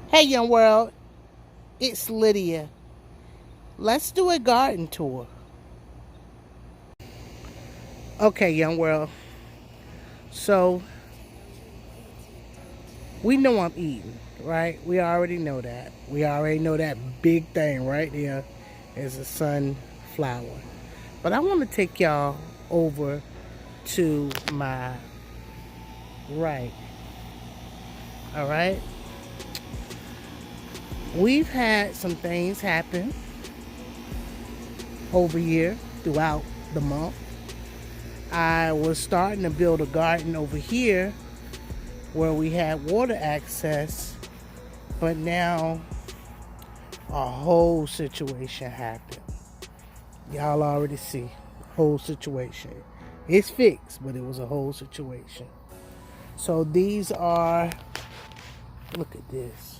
Hey, young world, it's Lydia. Let's do a garden tour. Okay, young world. So, we know I'm eating, right? We already know that. We already know that big thing right there is a sunflower. But I want to take y'all over to my right. All right? We've had some things happen over here throughout the month. I was starting to build a garden over here where we had water access, but now a whole situation happened. Y'all already see, whole situation. It's fixed, but it was a whole situation. So these are, look at this.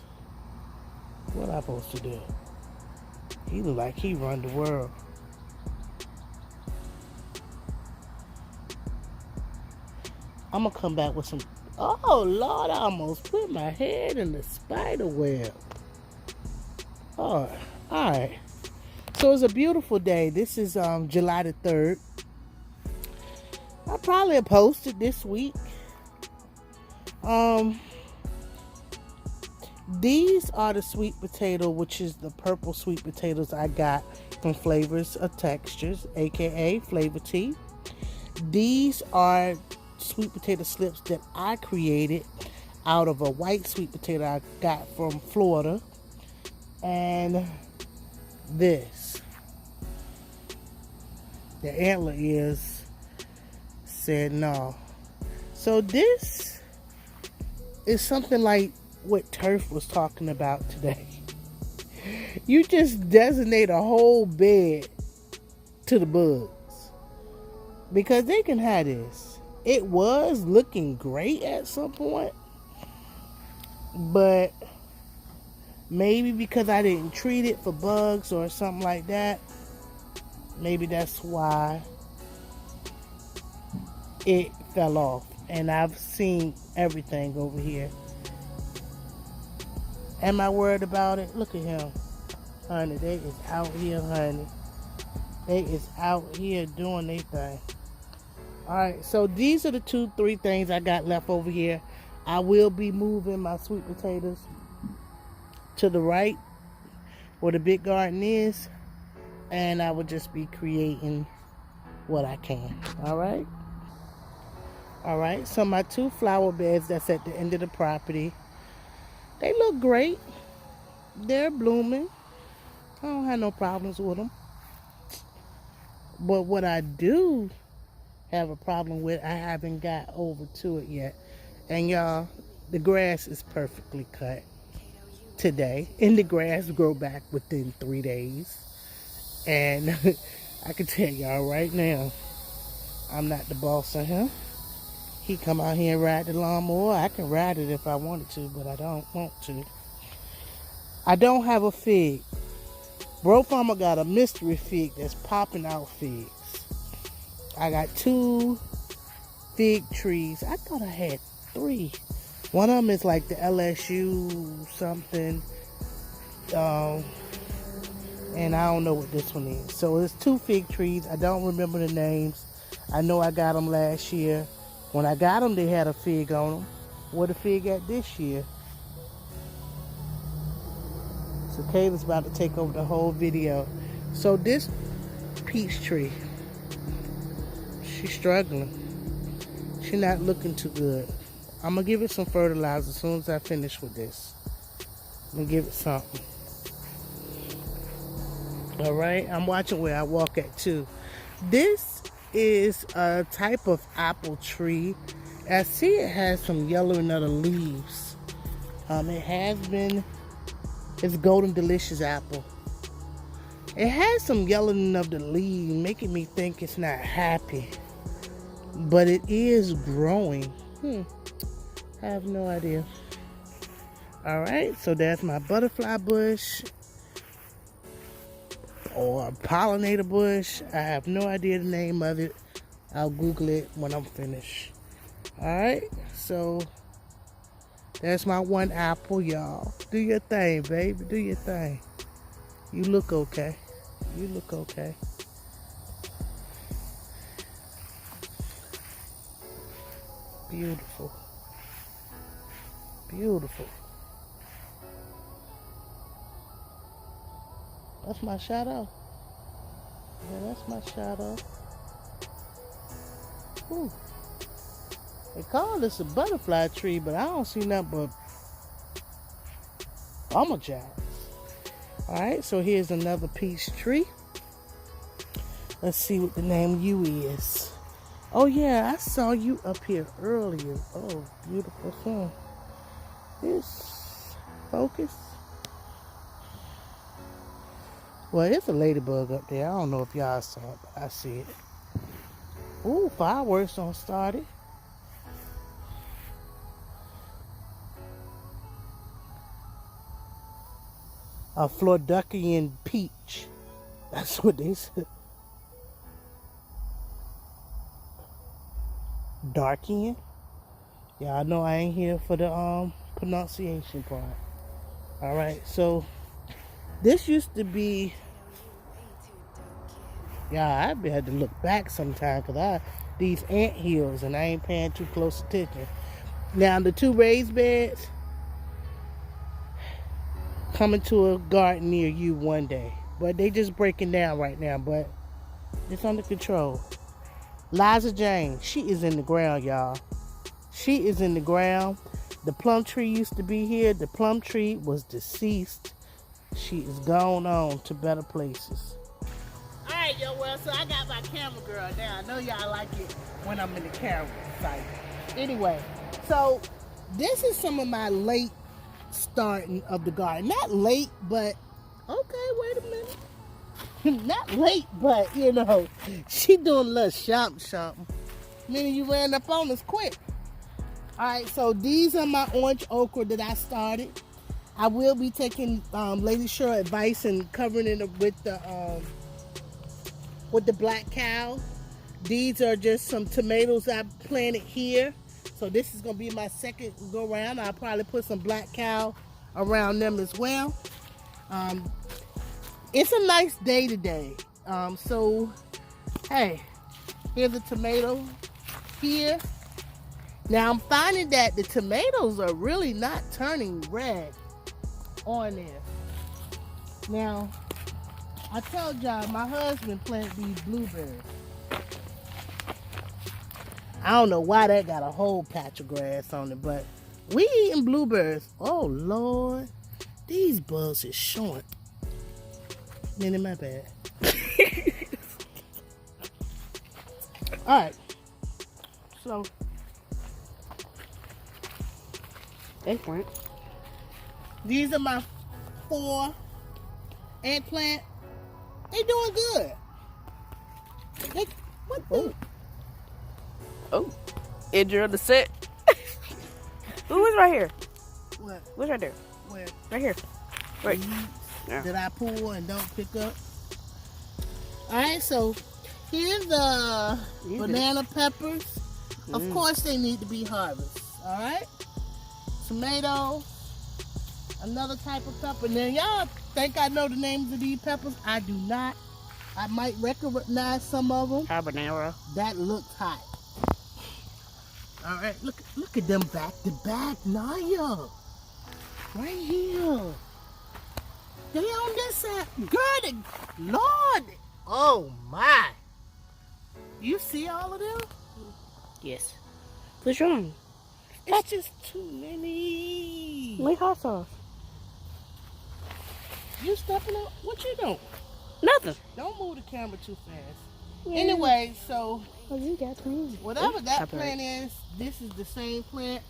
What am I supposed to do? He look like he run the world. I'm gonna come back with some, oh Lord, I almost put my head in the spider web. Oh, all right. So it's a beautiful day. This is July the 3rd. I probably have posted this week. Um, these are the sweet potato, which is the purple sweet potatoes I got from Flavors of Textures, aka Flavor Tea. These are sweet potato slips that I created out of a white sweet potato I got from Florida. And this, the antler is said no. So this is something like what Turf was talking about today. You just designate a whole bed to the bugs because they can have this. It was looking great at some point, but maybe because I didn't treat it for bugs or something like that, maybe that's why it fell off. And I've seen everything over here. Am I worried about it? Look at him. Honey, they is out here, honey. They is out here doing their thing. Alright, so these are the 2-3 things I got left over here. I will be moving my sweet potatoes to the right where the big garden is. And I will just be creating what I can. Alright? Alright, so my 2 flower beds that's at the end of the property, they look great. They're blooming. I don't have no problems with them. But what I do have a problem with, I haven't got over to it yet. And y'all, the grass is perfectly cut today. And the grass grow back within 3 days. And I can tell y'all right now, I'm not the boss of him. He come out here and ride the lawnmower. I can ride it if I wanted to, but I don't want to. I don't have a fig. Bro Farmer got a mystery fig that's popping out figs. I got 2 fig trees. I thought I had 3. One of them is like the LSU something. And I don't know what this one is. So it's 2 fig trees. I don't remember the names. I know I got them last year. When I got them, they had a fig on them. Where the fig at this year? So Kayla's about to take over the whole video. So this peach tree, she's struggling. She's not looking too good. I'm going to give it some fertilizer as soon as I finish with this. I'm going to give it something. Alright, I'm watching where I walk at too. This is a type of apple tree. I see it has some yellowing of the leaves. It has been, it's golden delicious apple. It has some yellowing of the leaves, making me think it's not happy. But it is growing. I have no idea. Alright, so that's my butterfly bush. Or a pollinator bush. I have no idea the name of it. I'll Google it when I'm finished. Alright, so That's my one apple, y'all. Do your thing, baby. Do your thing. You look okay. You look okay. Beautiful. Beautiful. That's my shadow. Yeah, that's my shadow. Ooh. They call this a butterfly tree, but I don't see nothing but pomegranate. Alright, so here's another peach tree. Let's see what the name of you is. Oh yeah, I saw you up here earlier. Oh, beautiful sun. This focus. Well, there's a ladybug up there. I don't know if y'all saw it, but I see it. Ooh, fireworks done started. A Florducian peach. That's what they said. Darkian. Yeah, I know I ain't here for the pronunciation part. Alright, so this used to be, yeah, I had to look back sometime because these ant hills and I ain't paying too close attention. Now the two raised beds coming to a garden near you one day, but they just breaking down right now, but it's under control. Liza Jane, she is in the ground, y'all. She is in the ground. The plum tree used to be here. The plum tree was deceased. She is gone on to better places. All right, yo, well, so I got my camera girl now. I know y'all like it when I'm in the camera site. Anyway, so this is some of my late starting of the garden. Not late, but okay, wait a minute. Not late, but you know, she doing a little something. Meaning you ran up on us quick. Alright, so these are my orange okra that I started. I will be taking Lady Cheryl advice and covering it with the black cow. These are just some tomatoes I planted here. So this is gonna be my second go round. I'll probably put some black cow around them as well. It's a nice day today. So, hey, here's a tomato here. Now, I'm finding that the tomatoes are really not turning red on there. Now, I told y'all my husband planted these blueberries. I don't know why that got a whole patch of grass on it, but we eating blueberries. Oh, Lord. These bugs is short. Minnie, my bad. Alright. So. Eggplant. These are my 4 eggplant. They doing good. What the? Oh. Edger on the set. Who is right here? What? What's right there? Where? Right here. Right. Yeah. That I pull and don't pick up. Alright, so here's the banana peppers. Of course they need to be harvested. Alright? Tomato. Another type of pepper. Now y'all think I know the names of these peppers? I do not. I might recognize some of them. Habanero. That looks hot. Alright, look at them back to back, Naya. Right here. They on this side. Girl, Lord. Oh my. You see all of them? Yes. What's wrong? It's just too many. Make hot sauce. You stepping up? What you doing? Nothing. Don't move the camera too fast. Yeah. Anyway, so Oh, you got plants. whatever that plant is, this is the same plant.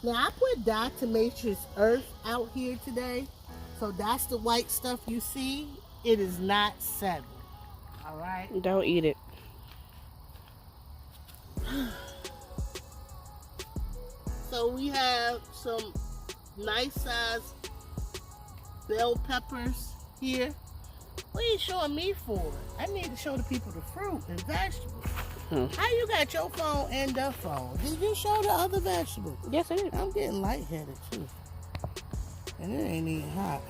Now I put diatomaceous earth out here today. So that's the white stuff you see. It is not settled. Alright? Don't eat it. So we have some nice sized bell peppers here. What are you showing me for? I need to show the people the fruit and vegetables. How you got your phone and the phone? Did you show the other vegetable? Yes, I did. I'm getting lightheaded too. And it ain't even hot.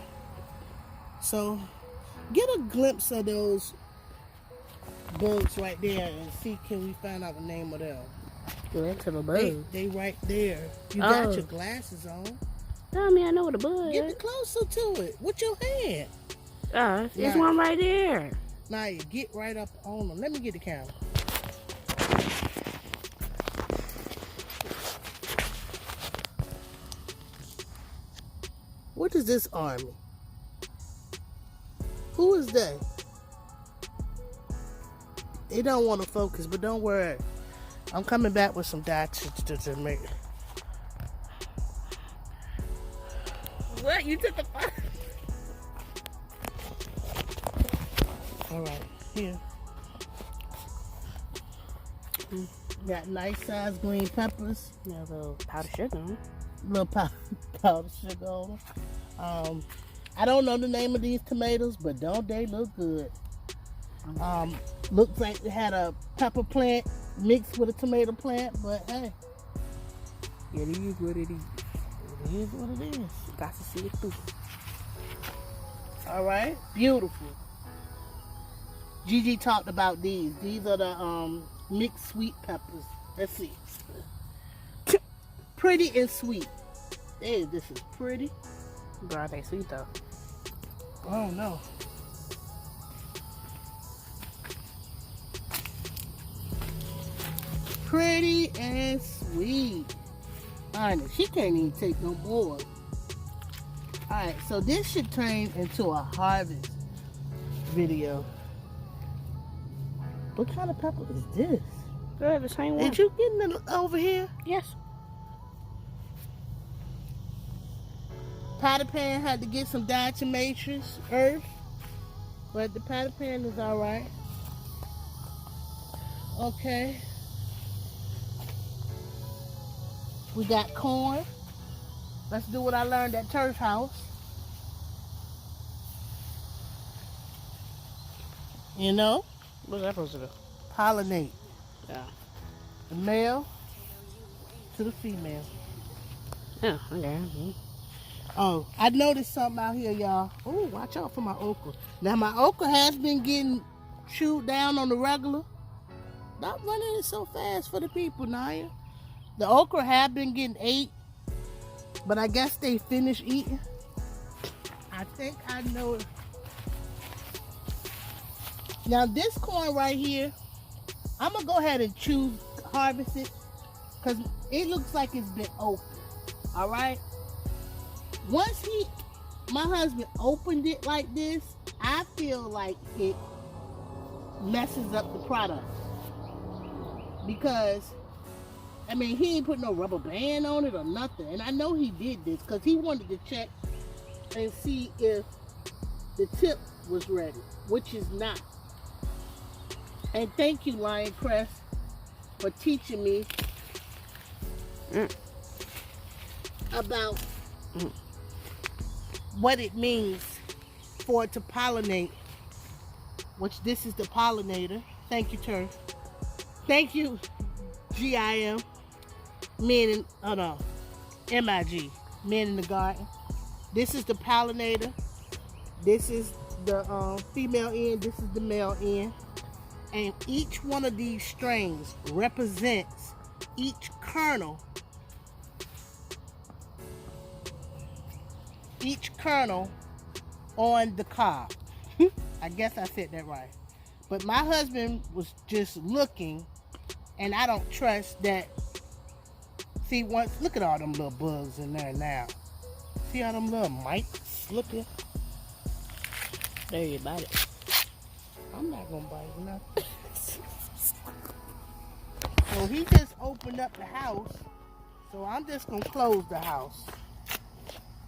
So, get a glimpse of those bugs right there and see, can we find out the name of them? Go back to the bug. They right there. You Oh. got your glasses on. I mean, I know what a bug Get is. closer to it with your hand. It's Right. one right there. Now you get right up on them. Let me get the camera. What is this army? Who is they? They don't want to focus, but don't worry. I'm coming back with some dots to make. What? You took the phone? All right, here. Got nice sized green peppers. Yeah, a little powdered sugar on 'em. Little powder sugar on them. I don't know the name of these tomatoes, but don't they look good? Looks like they had a pepper plant mixed with a tomato plant, but hey, It is what it is. it is what it is. Got to see it through. All right, beautiful. Gigi talked about these. These are the mixed sweet peppers. Let's see. Pretty and sweet. Hey, this is pretty. Girl, they sweet though. Oh no. Pretty and sweet. Honey, she can't even take no more. Alright, so this should turn into a harvest video. What kind of pepper is this? Girl, the same one. Did you get it over here? Yes. Patty pan had to get some diatomaceous earth, but the patty pan is all right. Okay. We got corn. Let's do what I learned at Turf House. You know, What's that supposed to do? pollinate Yeah. the male to the female. Yeah, okay. Mhm. Oh, I noticed something out here, y'all. Oh, watch out for my okra. Now, my okra has been getting chewed down on the regular. Not running it so fast for the people, Naya. The okra have been getting ate, but I guess they finished eating. I think I know. Now, this corn right here, I'm going to go ahead and harvest it, because it looks like it's been open. All right? Once my husband opened it like this, I feel like it messes up the product. Because, I mean, he ain't put no rubber band on it or nothing. And I know he did this because he wanted to check and see if the tip was ready, which is not. And thank you, Lion Crest, for teaching me about what it means for it to pollinate, which this is the pollinator. Thank you, Turf. Thank you, GIM, MIG, Men in the Garden. This is the pollinator. This is the female end. This is the male end. And each one of these strings represents each kernel. Each kernel on the cob. I guess I said that right. But my husband was just looking, and I don't trust that. See, look at all them little bugs in there now. See how them little mites looking? There you bite it. I'm not gonna bite nothing. So he just opened up the house, so I'm just gonna close the house.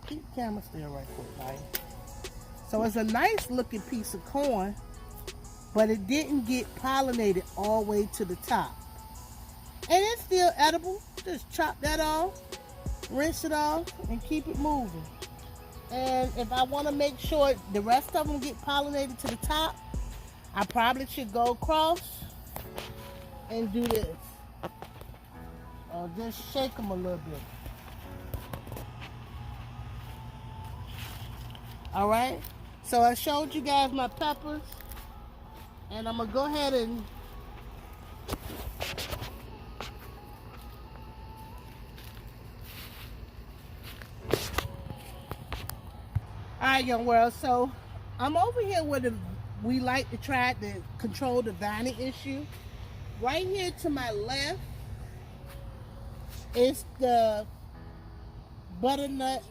Keep the camera still right quick, right? So it's a nice looking piece of corn, but it didn't get pollinated all the way to the top. And it's still edible. Just chop that off, rinse it off, and keep it moving. And if I want to make sure the rest of them get pollinated to the top, I probably should go across and do this. Just shake them a little bit. All right. So I showed you guys my peppers, and I'm gonna go ahead and all right, young world. So I'm over here where we like to try to control the vining issue. Right here to my left is the butternut.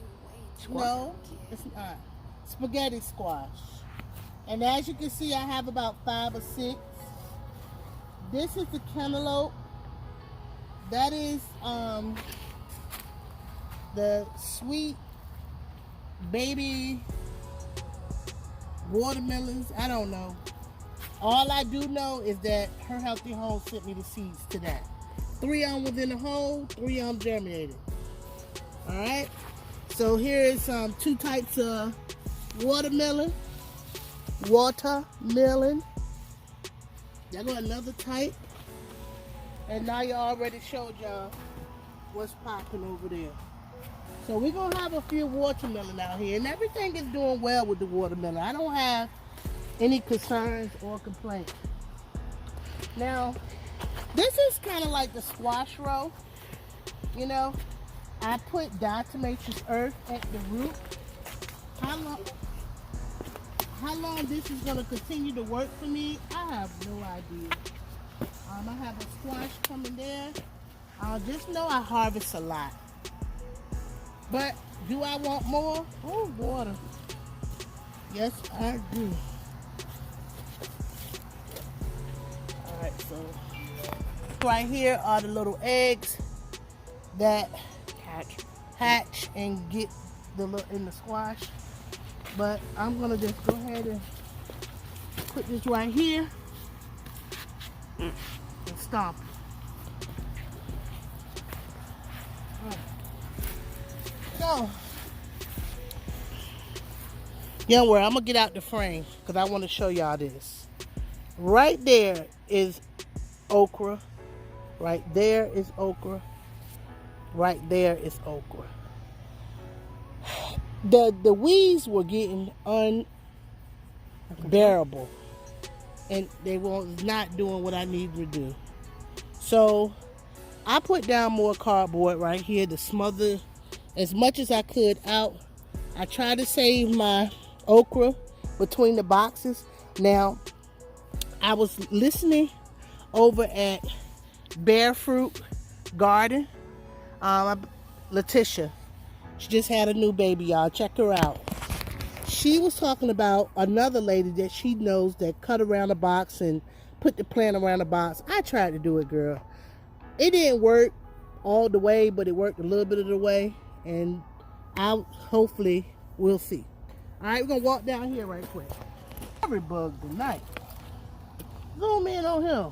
Squash? No, it's not. Spaghetti squash. And as you can see, I have about 5 or 6. This is the cantaloupe. That is the sweet baby watermelons. I don't know. All I do know is that Her Healthy Home sent me the seeds to that. 3 of them was in the hole, 3 of them germinated. All right. So here is 2 types of watermelon. Watermelon. Y'all got another type. And now you already showed y'all what's popping over there. So we're going to have a few watermelon out here. And everything is doing well with the watermelon. I don't have any concerns or complaints. Now, this is kind of like the squash row. You know, I put diatomaceous earth at the root. How long this is going to continue to work for me, I have no idea. I have a squash coming there. Just know I harvest a lot. But do I want more? Oh, water. Yes, I do. All right, so right here are the little eggs that hatch and get in the squash. But I'm gonna just go ahead and put this right here and stomp it. Right. So, young world, I'm gonna get out the frame because I want to show y'all this. Right there is okra. Right there is okra. Right there is okra. The weeds were getting unbearable, and they were not doing what I needed to do. So I put down more cardboard right here to smother as much as I could out. I tried to save my okra between the boxes. Now, I was listening over at Bear Fruit Garden. Letitia. She just had a new baby, y'all. Check her out. She was talking about another lady that she knows that cut around the box and put the plant around the box. I tried to do it, girl. It didn't work all the way, but it worked a little bit of the way. And hopefully we'll see. All right, we're going to walk down here right quick. Every bug tonight. Zoom in on him.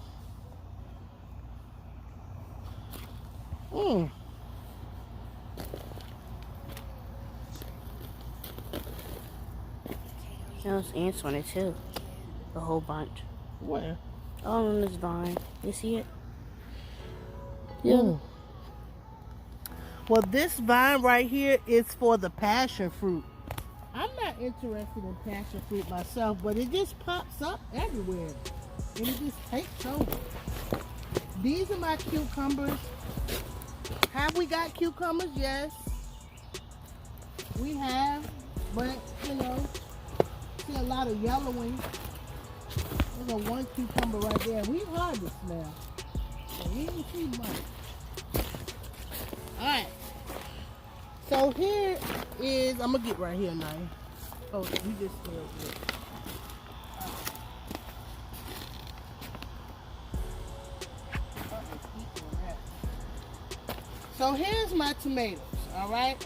There's ants on it too. A whole bunch. Where? All on this vine. You see it? Yeah. Well, this vine right here is for the passion fruit. I'm not interested in passion fruit myself, but it just pops up everywhere. And it just takes over. These are my cucumbers. Have we got cucumbers? Yes. We have, but you know, see a lot of yellowing. There's a 1 cucumber right there. We harvest now. So we didn't see much. Alright. So here is, I'm gonna get right here now. Oh, you just spilled it. So here's my tomatoes, alright?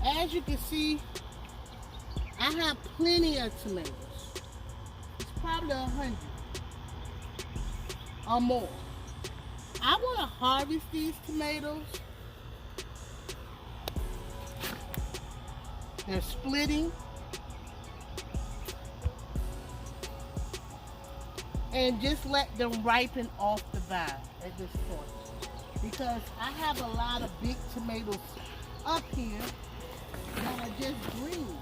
As you can see, I have plenty of tomatoes. It's probably 100 or more. I want to harvest these tomatoes. They're splitting. and just let them ripen off the vine at this point. Because I have a lot of big tomatoes up here that are just green.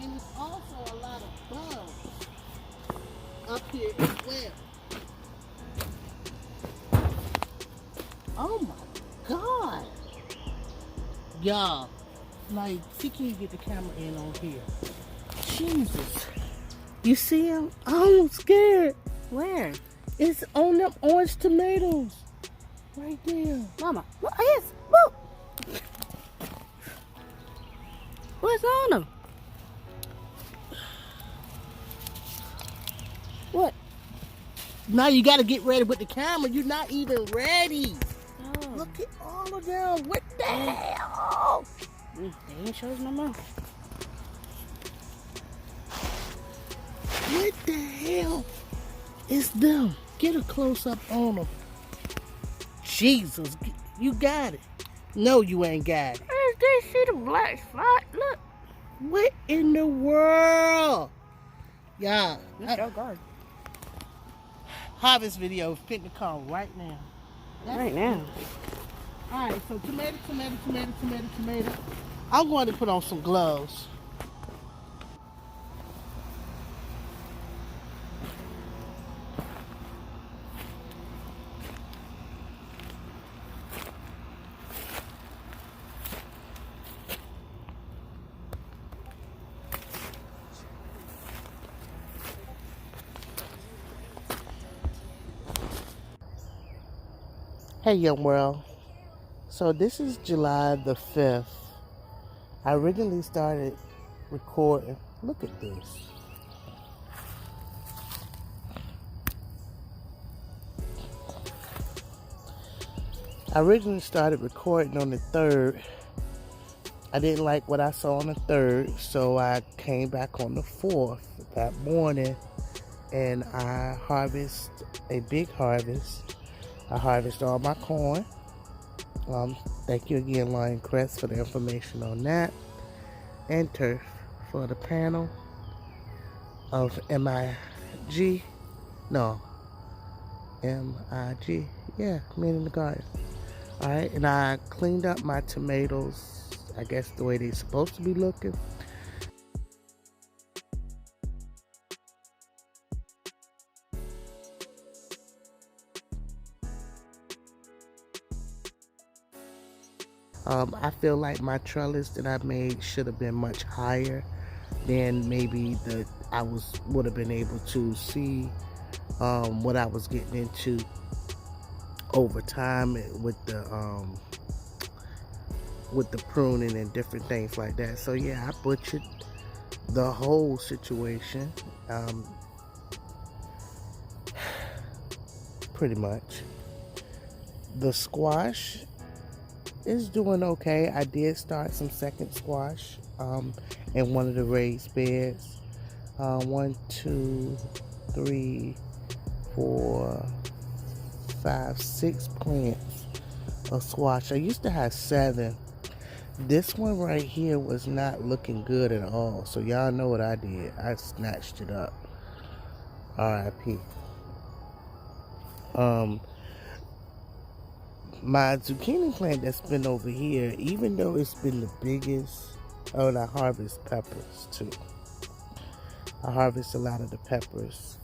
And there's also a lot of bugs up here as well. Oh my God. Y'all, like, see, can you get the camera in on here? Jesus. You see him? I'm scared. Where? It's on them orange tomatoes. Right there. Mama, look, yes, look. What's on them? What? Now you got to get ready with the camera. You're not even ready. Oh. Look at all of them. What the hell? They ain't shows no more. What the hell is them? Get a close up on them. Jesus, you got it. No, you ain't got it. Where's they see the black spot? Look. What in the world? Y'all, That's your garden. harvest video is fitting to come right now. Right now. All right, so tomato, tomato, tomato, tomato, tomato. I'm going to put on some gloves. Hey, young world. So this is July the 5th. I originally started recording. Look at this. I originally started recording on the 3rd. I didn't like what I saw on the 3rd, so I came back on the 4th that morning and I harvested a big harvest. I harvested all my corn. Thank you again, Lion Crest, for the information on that. And turf for the panel of MIG. No, MIG. Yeah, Men in the Garden. Alright, and I cleaned up my tomatoes, I guess the way they're supposed to be looking. I feel like my trellis that I made should have been much higher than maybe I would have been able to see what I was getting into over time with the pruning and different things like that. So yeah, I butchered the whole situation, pretty much. The squash is doing okay. I did start some second squash in one of the raised beds. 1, 2, 3, 4, 5, 6 plants of squash. I used to have 7. This one right here was not looking good at all. So y'all know what I did. I snatched it up. R.I.P. My zucchini plant that's been over here, even though it's been the biggest, and I harvest peppers too. I harvest a lot of the peppers,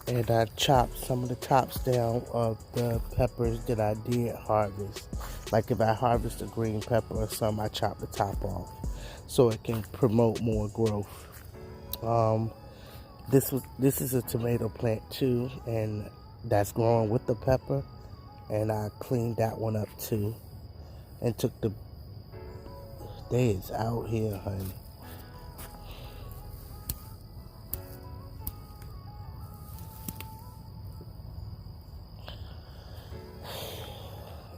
and I chopped some of the tops down of the peppers that I did harvest. Like if I harvest a green pepper or something, I chop the top off so it can promote more growth. This is a tomato plant too, and that's growing with the pepper. And I cleaned that one up too. And took they is out here, honey.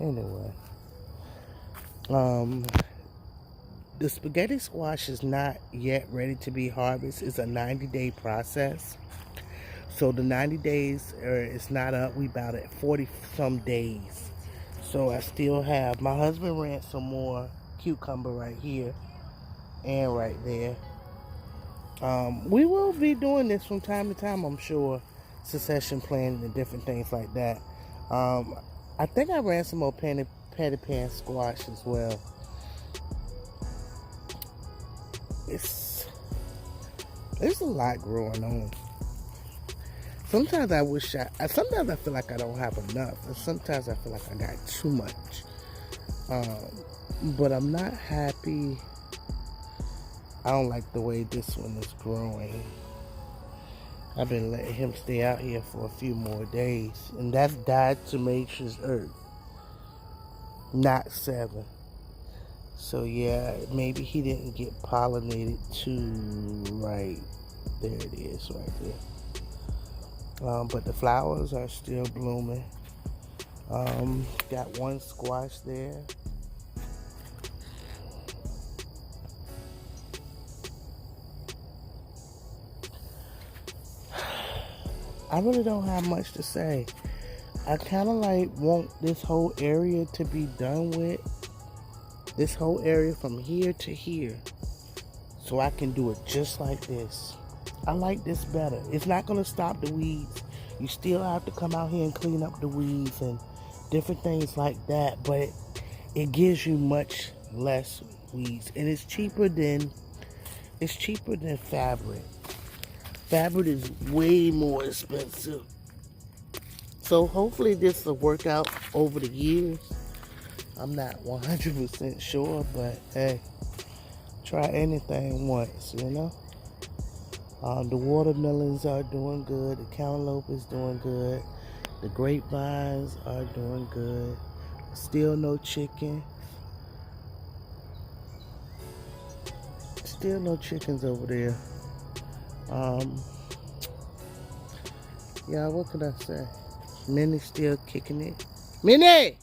Anyway. The spaghetti squash is not yet ready to be harvested. It's a 90-day process. So the 90 days, it's not up. We about at 40 some days. So I still have, my husband ran some more cucumber right here and right there. We will be doing this from time to time, I'm sure. succession planning and different things like that. I think I ran some more patty pan squash as well. There's a lot growing on. Sometimes I wish sometimes I feel like I don't have enough, and sometimes I feel like I got too much. But I'm not happy. I don't like the way this one is growing. I've been letting him stay out here for a few more days, and that's diatomaceous earth, not 7. So yeah, maybe he didn't get pollinated too right. There it is right there. But the flowers are still blooming. Got one squash there. I really don't have much to say. I kind of like want this whole area to be done with. This whole area from here to here. So I can do it just like this. I like this better. It's not going to stop the weeds. You still have to come out here and clean up the weeds and different things like that. But it gives you much less weeds. And it's cheaper than fabric. Fabric is way more expensive. So hopefully this will work out over the years. I'm not 100% sure, but hey, try anything once, you know? The watermelons are doing good. The cantaloupe is doing good. The grapevines are doing good. Still no chicken. Still no chickens over there. Yeah, what can I say? Minnie's still kicking it. Minnie!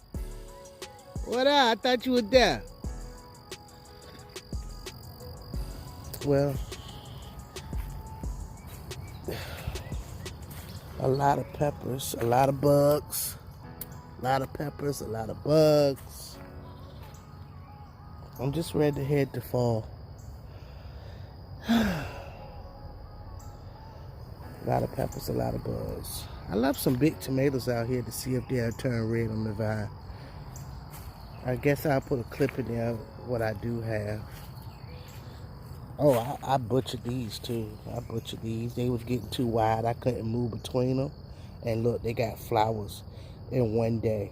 What up? I thought you were there. Well, a lot of peppers, a lot of bugs. A lot of peppers, a lot of bugs. I'm just ready to head to fall. A lot of peppers, a lot of bugs. I left some big tomatoes out here to see if they'll turn red on the vine. I guess I'll put a clip in there of what I do have. Oh, I butchered these too. I butchered these. They was getting too wide. I couldn't move between them. And look, they got flowers in one day.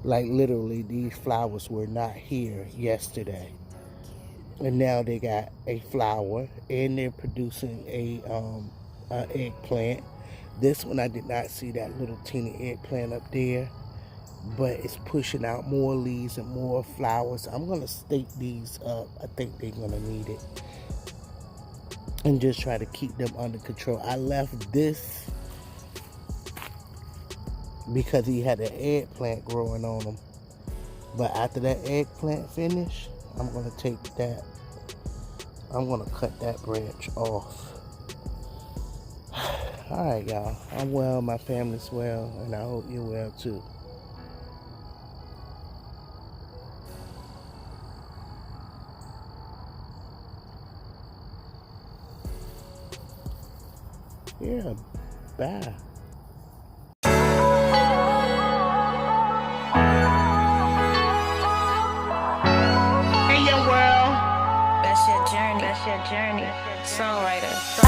Like literally, these flowers were not here yesterday. And now they got a flower and they're producing a eggplant. This one I did not see that little teeny eggplant up there, but it's pushing out more leaves and more flowers. I'm gonna stake these up. I think they're gonna need it, and just try to keep them under control. I left this because he had an eggplant growing on him, but after that eggplant finish, I'm gonna take that. I'm gonna cut that branch off. Alright, y'all. I'm well, my family's well, and I hope you're well too. Yeah, bye. Hey, young world. That's your journey. Songwriter.